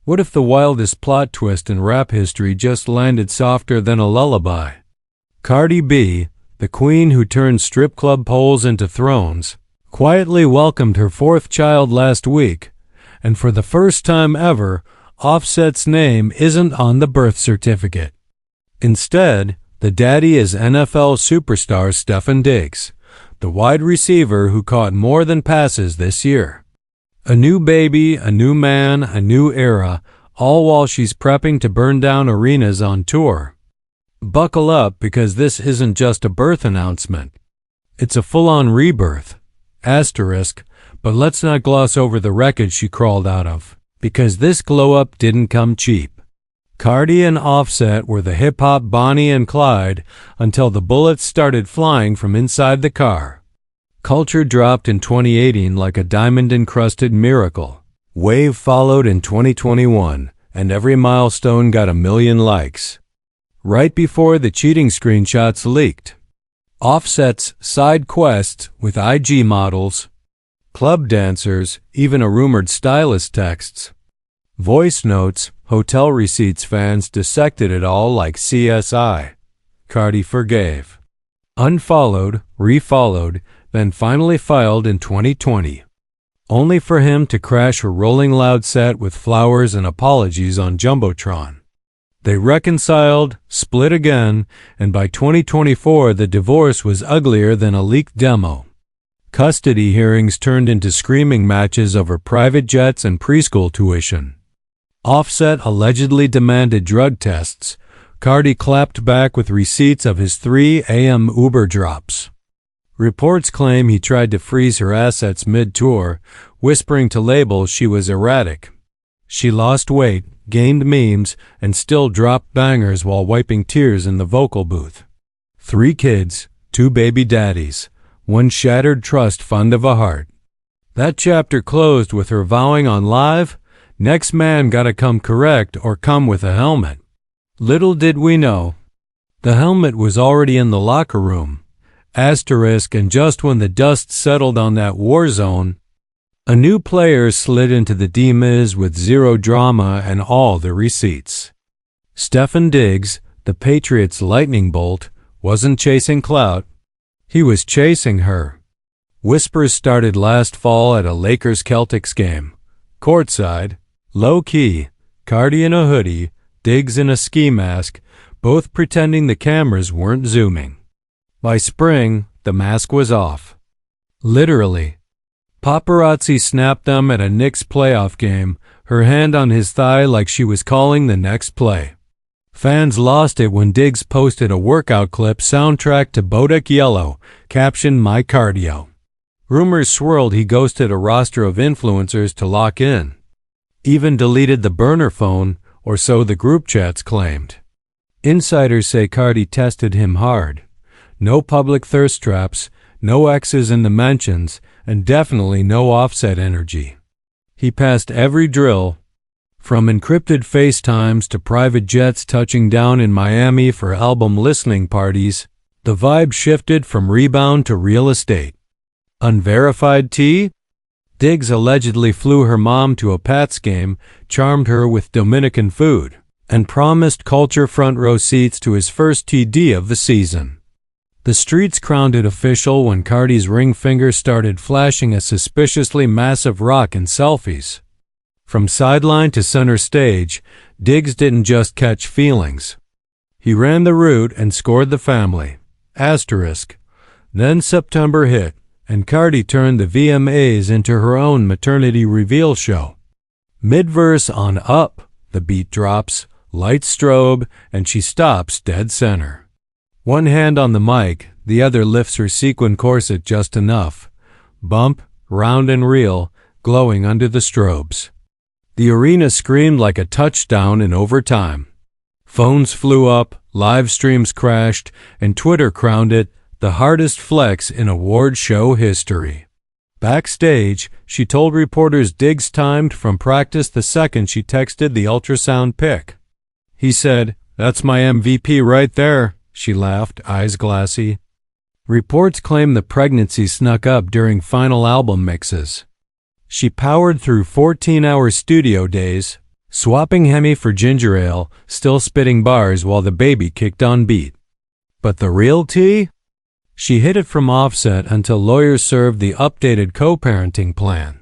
What if the wildest plot twist in rap history just landed softer than a lullaby? Cardi B, the queen who turned strip club poles into thrones, quietly welcomed her fourth child last week, and for the first time ever, Offset's name isn't on the birth certificate. Instead, the daddy is NFL superstar Stefon Diggs, the wide receiver who caught more than passes this year. A new baby, a new man, a new era, all while she's prepping to burn down arenas on tour. Buckle up, because this isn't just a birth announcement. It's a full-on rebirth. Asterisk, but let's not gloss over the wreckage she crawled out of, because this glow-up didn't come cheap. Cardi and Offset were the hip-hop Bonnie and Clyde until the bullets started flying from inside the car. Culture dropped in 2018 like a diamond-encrusted miracle. Wave followed in 2021, and every milestone got 1 million likes. Right before the cheating screenshots leaked. Offset's side quests with IG models, club dancers, even a rumored stylist texts, voice notes, hotel receipts. Fans dissected it all like CSI. Cardi forgave, unfollowed, refollowed, then finally filed in 2020. Only for him to crash a Rolling Loud set with flowers and apologies on Jumbotron. They reconciled, split again, and by 2024 the divorce was uglier than a leaked demo. Custody hearings turned into screaming matches over private jets and preschool tuition. Offset allegedly demanded drug tests. Cardi clapped back with receipts of his 3 a.m. Uber drops. Reports claim he tried to freeze her assets mid-tour, whispering to labels she was erratic. She lost weight, gained memes, and still dropped bangers while wiping tears in the vocal booth. 3 kids, 2 baby daddies, 1 shattered trust fund of a heart. That chapter closed with her vowing on live, "Next man gotta come correct or come with a helmet." Little did we know, the helmet was already in the locker room. Asterisk, and just when the dust settled on that war zone, a new player slid into the vmas with 0 drama and all the receipts. Stefon Diggs, the Patriots' lightning bolt, wasn't chasing clout. He was chasing her. Whispers started last fall at a Lakers-Celtics game. Courtside, low-key, Cardi in a hoodie, Diggs in a ski mask, both pretending the cameras weren't zooming. By spring, the mask was off. Literally. Paparazzi snapped them at a Knicks playoff game, her hand on his thigh like she was calling the next play. Fans lost it when Diggs posted a workout clip soundtrack to Bodak Yellow, captioned "My Cardio." Rumors swirled he ghosted a roster of influencers to lock in. Even deleted the burner phone, or so the group chats claimed. Insiders say Cardi tested him hard. No public thirst traps, no X's in the mentions, and definitely no Offset energy. He passed every drill, from encrypted FaceTimes to private jets touching down in Miami for album listening parties. The vibe shifted from rebound to real estate. Unverified tea? Diggs allegedly flew her mom to a Pats game, charmed her with Dominican food, and promised culture front row seats to his first TD of the season. The streets crowned it official when Cardi's ring finger started flashing a suspiciously massive rock in selfies. From sideline to center stage, Diggs didn't just catch feelings. He ran the route and scored the family. Asterisk. Then September hit, and Cardi turned the VMAs into her own maternity reveal show. Mid-verse on Up, the beat drops, lights strobe, and she stops dead center. One hand on the mic, the other lifts her sequin corset just enough. Bump, round and real, glowing under the strobes. The arena screamed like a touchdown in overtime. Phones flew up, live streams crashed, and Twitter crowned it the hardest flex in award show history. Backstage, she told reporters Diggs timed from practice the second she texted the ultrasound pic. He said, "That's my MVP right there." She laughed, eyes glassy. Reports claim the pregnancy snuck up during final album mixes. She powered through 14-hour studio days, Swapping Hemi for ginger ale, still spitting bars while the baby kicked on beat. But the real tea? She hid it from Offset until lawyers served the updated co-parenting plan.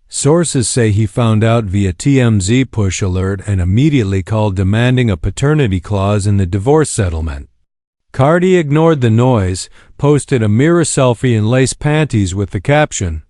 Sources say he found out via TMZ push alert and immediately called demanding a paternity clause in the divorce settlement. Cardi ignored the noise, posted a mirror selfie in lace panties with the caption,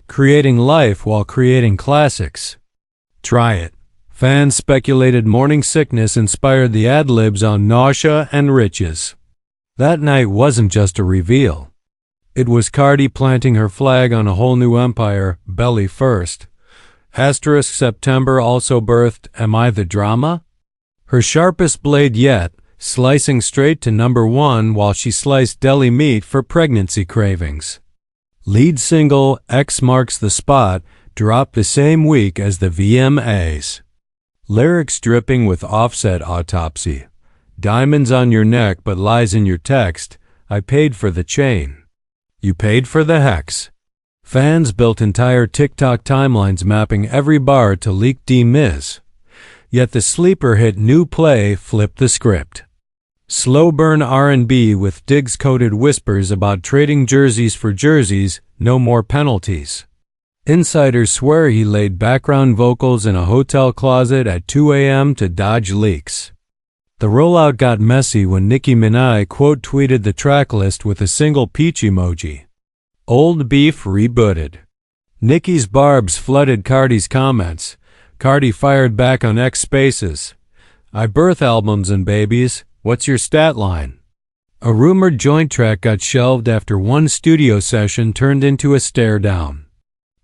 "Creating life while creating classics." Try it. Fans speculated morning sickness inspired the ad-libs on nausea and riches. That night wasn't just a reveal. It was Cardi planting her flag on a whole new empire, belly first. September also birthed Am I the Drama? Her sharpest blade yet, slicing straight to number one while she sliced deli meat for pregnancy cravings. Lead single X Marks the Spot dropped the same week as the VMAs. Lyrics dripping with Offset autopsy. Diamonds on your neck but lies in your text. I paid for the chain. You paid for the hex. Fans built entire TikTok timelines mapping every bar to leaked D-Miz. Yet the sleeper hit New Play flipped the script. Slow burn R&B with Diggs-coated whispers about trading jerseys for jerseys, no more penalties. Insiders swear he laid background vocals in a hotel closet at 2 a.m. to dodge leaks. The rollout got messy when Nicki Minaj quote-tweeted the track list with a single peach emoji. Old beef rebooted. Nicki's barbs flooded Cardi's comments. Cardi fired back on X Spaces. I birth albums and babies. What's your stat line? A rumored joint track got shelved after one studio session turned into a stare down.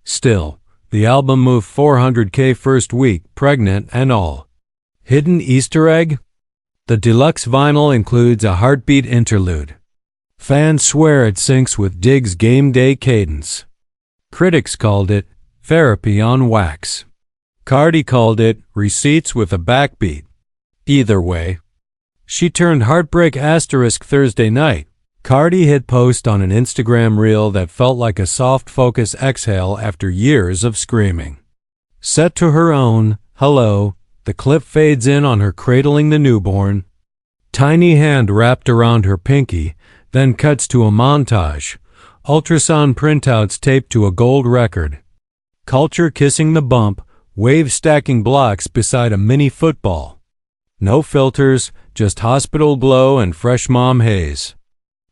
Still, the album moved 400K first week, pregnant and all. Hidden Easter egg? The deluxe vinyl includes a heartbeat interlude. Fans swear it syncs with Diggs' game day cadence. Critics called it therapy on wax. Cardi called it receipts with a backbeat. Either way, she turned heartbreak asterisk Thursday night. Cardi hit post on an Instagram reel that felt like a soft focus exhale after years of screaming. Set to her own Hello, the clip fades in on her cradling the newborn. Tiny hand wrapped around her pinky, then cuts to a montage. Ultrasound printouts taped to a gold record. Culture kissing the bump, wave stacking blocks beside a mini football. No filters, just hospital glow and fresh mom haze.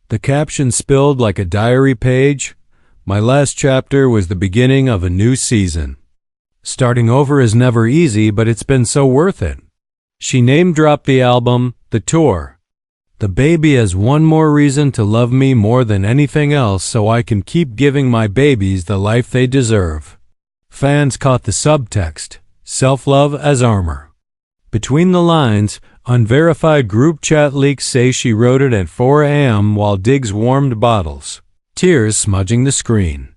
The caption spilled like a diary page. My last chapter was the beginning of a new season. Starting over is never easy, but it's been so worth it. She name-dropped the album, the tour. The baby has one more reason to love me more than anything else so I can keep giving my babies the life they deserve. Fans caught the subtext, self-love as armor. Between the lines, unverified group chat leaks say she wrote it at 4 a.m. while Diggs warmed bottles, tears smudging the screen.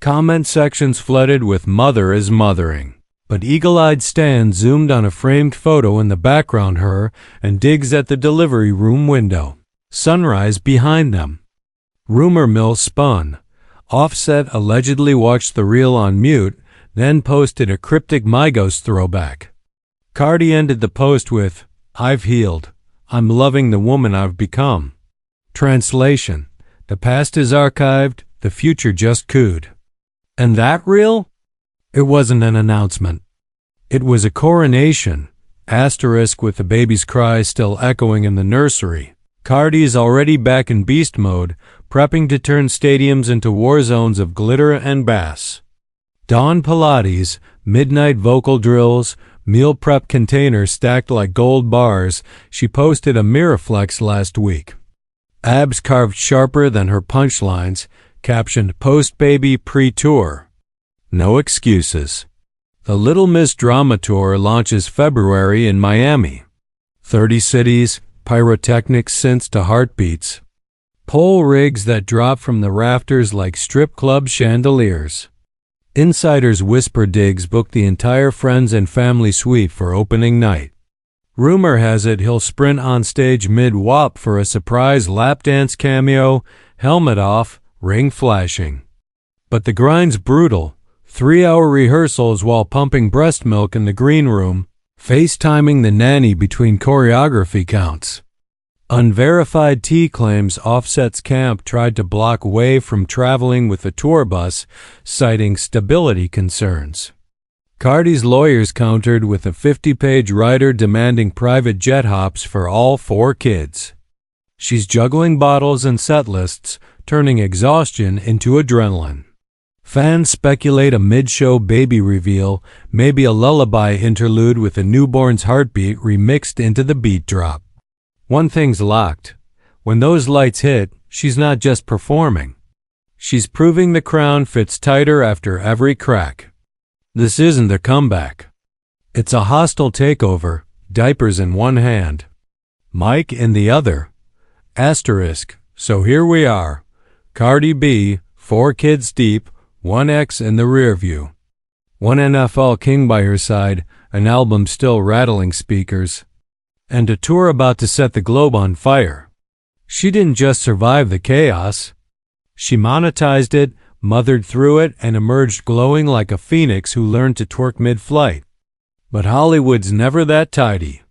Comment sections flooded with "Mother is mothering," but eagle-eyed Stan zoomed on a framed photo in the background her and Diggs at the delivery room window. Sunrise behind them. Rumor mill spun. Offset allegedly watched the reel on mute, then posted a cryptic Migos throwback. Cardi ended the post with, I've healed. I'm loving the woman I've become. Translation: the past is archived, the future just cooed. And that reel? It wasn't an announcement. It was a coronation, asterisk with the baby's cries still echoing in the nursery. Cardi's already back in beast mode, prepping to turn stadiums into war zones of glitter and bass. Dawn Pilates, midnight vocal drills, meal prep containers stacked like gold bars. She posted a Miraflex last week. Abs carved sharper than her punchlines, captioned post-baby pre-tour. No excuses. The Little Miss Drama Tour launches February in Miami. 30 cities, pyrotechnics synths to heartbeats. Pole rigs that drop from the rafters like strip club chandeliers. Insiders whisper Diggs booked the entire friends and family suite for opening night. Rumor has it he'll sprint on stage mid-wop for a surprise lap dance cameo, helmet off, ring flashing. But the grind's brutal. 3-hour rehearsals while pumping breast milk in the green room. FaceTiming the nanny between choreography counts. Unverified T claims Offset's camp tried to block Way from traveling with the tour bus, citing stability concerns. Cardi's lawyers countered with a 50-page writer demanding private jet hops for all 4 kids. She's juggling bottles and set lists, turning exhaustion into adrenaline. Fans speculate a mid-show baby reveal, maybe a lullaby interlude with a newborn's heartbeat remixed into the beat drop. One thing's locked. When those lights hit, she's not just performing. She's proving the crown fits tighter after every crack. This isn't a comeback. It's a hostile takeover, diapers in one hand, mic in the other. Asterisk, so here we are. Cardi B, 4 kids deep, 1 ex in the rear view. One NFL king by her side, an album still rattling speakers, and a tour about to set the globe on fire. She didn't just survive the chaos. She monetized it, mothered through it, and emerged glowing like a phoenix who learned to twerk mid-flight. But Hollywood's never that tidy.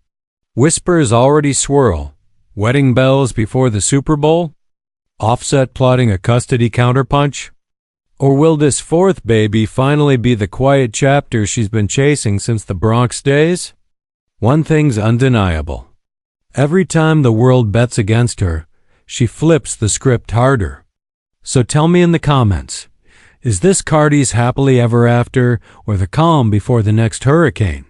Whispers already swirl. Wedding bells before the Super Bowl? Offset plotting a custody counterpunch? Or will this 4th baby finally be the quiet chapter she's been chasing since the Bronx days? One thing's undeniable. Every time the world bets against her, she flips the script harder. So tell me in the comments, is this Cardi's happily ever after or the calm before the next hurricane?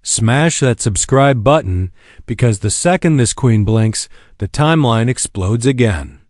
Smash that subscribe button because the second this queen blinks, the timeline explodes again.